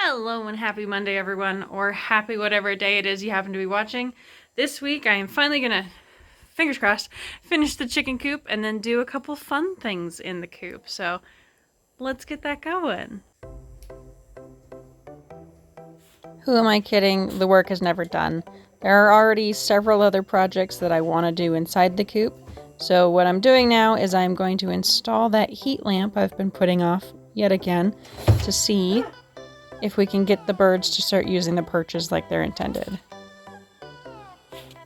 Hello and happy Monday, everyone, or happy whatever day it is you happen to be watching. This week, I am finally gonna, fingers crossed, finish the chicken coop and then do a couple fun things in the coop. So let's get that going. Who am I kidding? The work is never done. There are already several other projects that I want to do inside the coop. So what I'm doing now is I'm going to install that heat lamp I've been putting off yet again to see if we can get the birds to start using the perches like they're intended.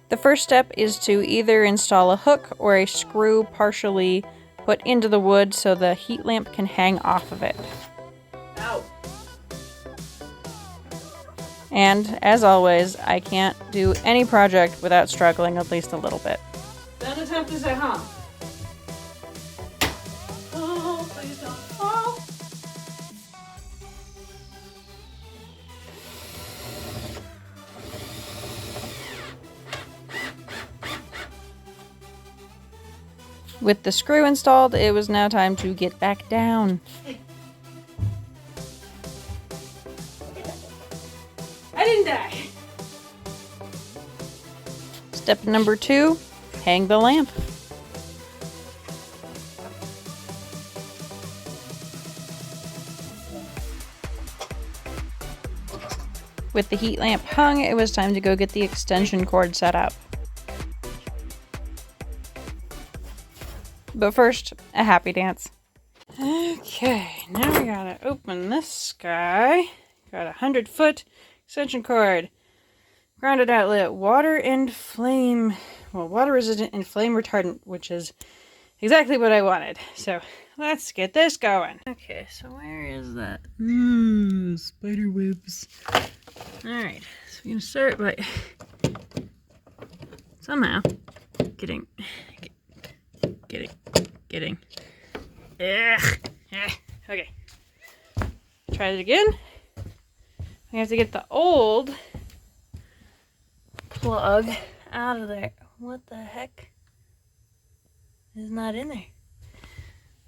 The first step is to either install a hook or a screw partially put into the wood so the heat lamp can hang off of it. Ow. And as always, I can't do any project without struggling at least a little bit. Don't attempt this at home. Oh, please don't fall. With the screw installed, it was now time to get back down. I didn't die. Step number 2, hang the lamp. With the heat lamp hung, it was time to go get the extension cord set up. But first, a happy dance. Okay, now we gotta open this guy. Got a 100-foot extension cord. Grounded outlet, water and flame. Well, water resistant and flame retardant, which is exactly what I wanted. So let's get this going. Okay, so where is that? Spider webs. Alright, so we're gonna start by somehow getting. Okay. Try it again. We have to get the old plug out of there. What the heck is not in there?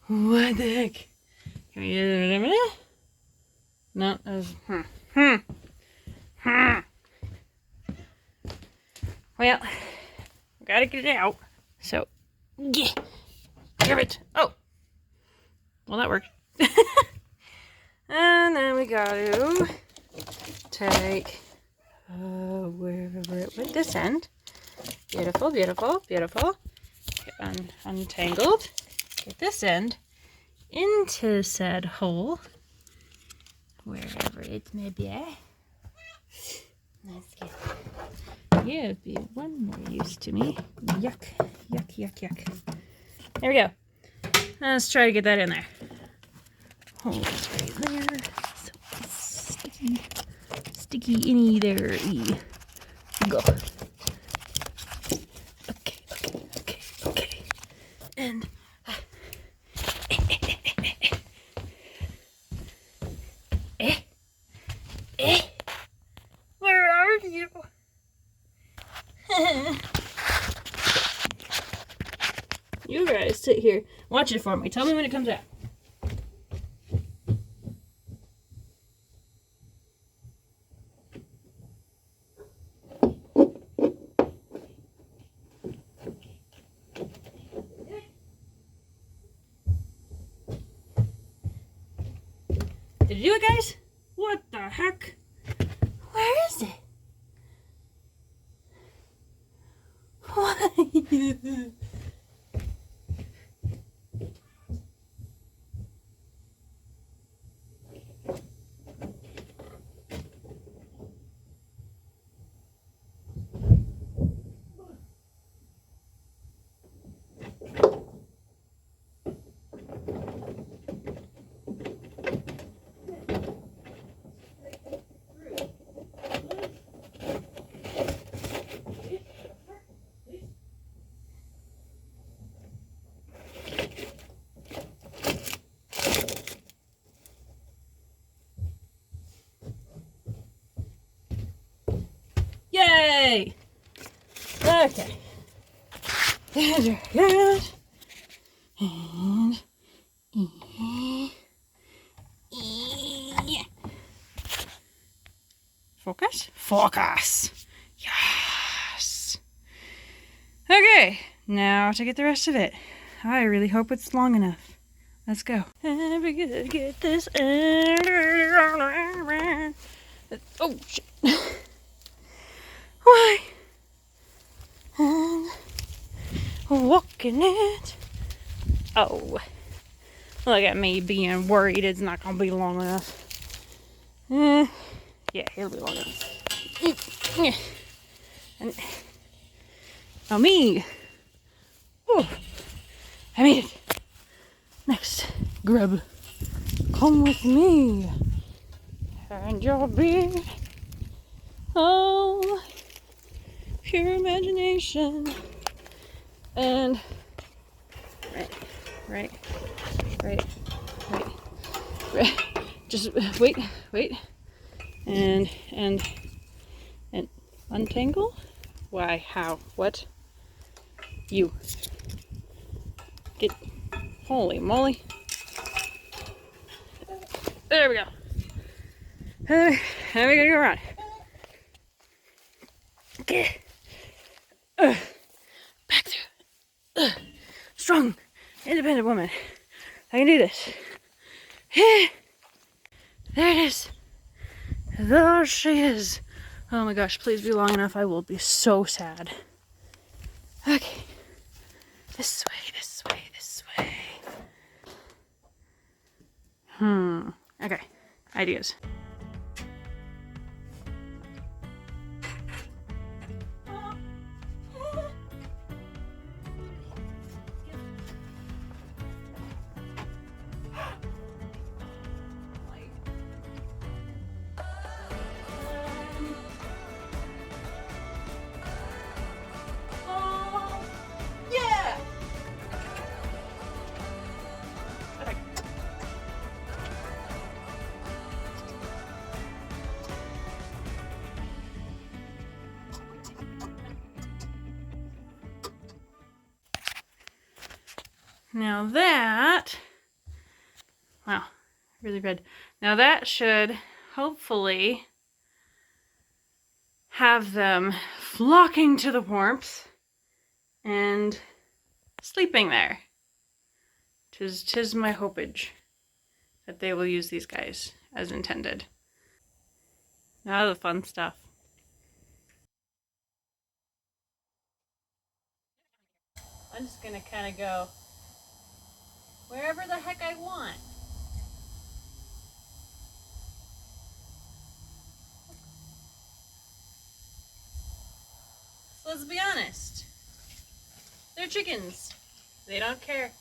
What the heck? Can we get it in a minute? No, that was Well, gotta get it out. So, grab it. Oh, well, that worked. And then we gotta take wherever it went, this end. Beautiful, beautiful, beautiful. Get untangled. Get this end into said hole, wherever it may be. Let's get. You'd be one more use to me. Yuck, yuck, yuck, yuck. There we go. Let's try to get that in there. Hold it right there. So sticky, sticky any there. Go. Okay. And where are you? You guys sit here. Watch it for me. Tell me when it comes out. Did you do it, guys? What the heck? Where is it? What? Yay! Okay. Good. And yeah. Focus? Focus! Yes! Okay, now to get the rest of it. I really hope it's long enough. Let's go. And we gotta get this. Oh, shit. Why? And walking it. Oh. Look at me being worried it's not gonna be long enough. Yeah, it'll be long enough. And now me. Oh, I made it. Next, grub. Come with me. And you'll be all pure imagination. And right. Just wait. And untangle? Why? How? What? You. Get. Holy moly. There we go. Now we gotta go around. Okay. Back through. Strong, independent woman. I can do this. There it is. There she is. Oh my gosh, please be long enough. I will be so sad. Okay. This way. Okay. Ideas. Now that, wow, really red. Now that should hopefully have them flocking to the warmth and sleeping there. Tis my hopage that they will use these guys as intended. Now the fun stuff. I'm just gonna kind of go wherever the heck I want. So let's be honest. They're chickens. They don't care.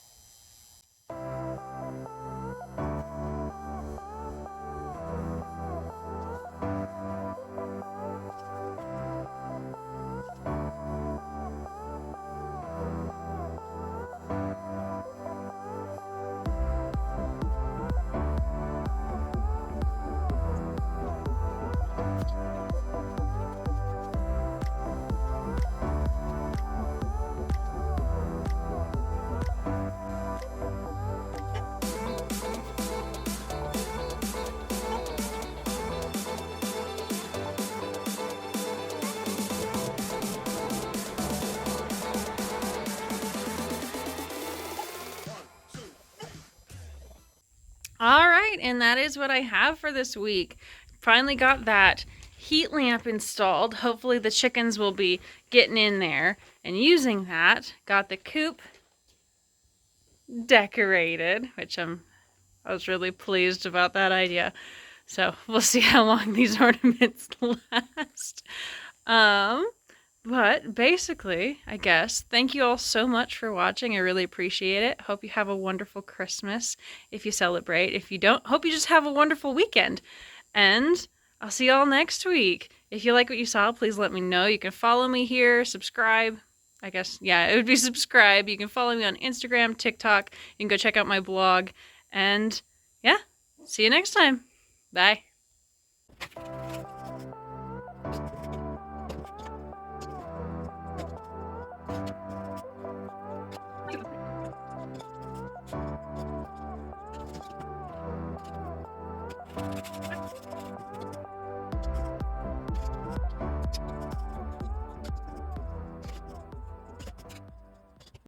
All right, and that is what I have for this week. Finally got that heat lamp installed. Hopefully the chickens will be getting in there and using that. Got the coop decorated, which I was really pleased about that idea. So we'll see how long these ornaments last. But basically, I guess, thank you all so much for watching. I really appreciate it. Hope you have a wonderful Christmas if you celebrate. If you don't, hope you just have a wonderful weekend. And I'll see y'all next week. If you like what you saw, please let me know. You can follow me here, subscribe. I guess, yeah, it would be subscribe. You can follow me on Instagram, TikTok. You can go check out my blog. And yeah, see you next time. Bye.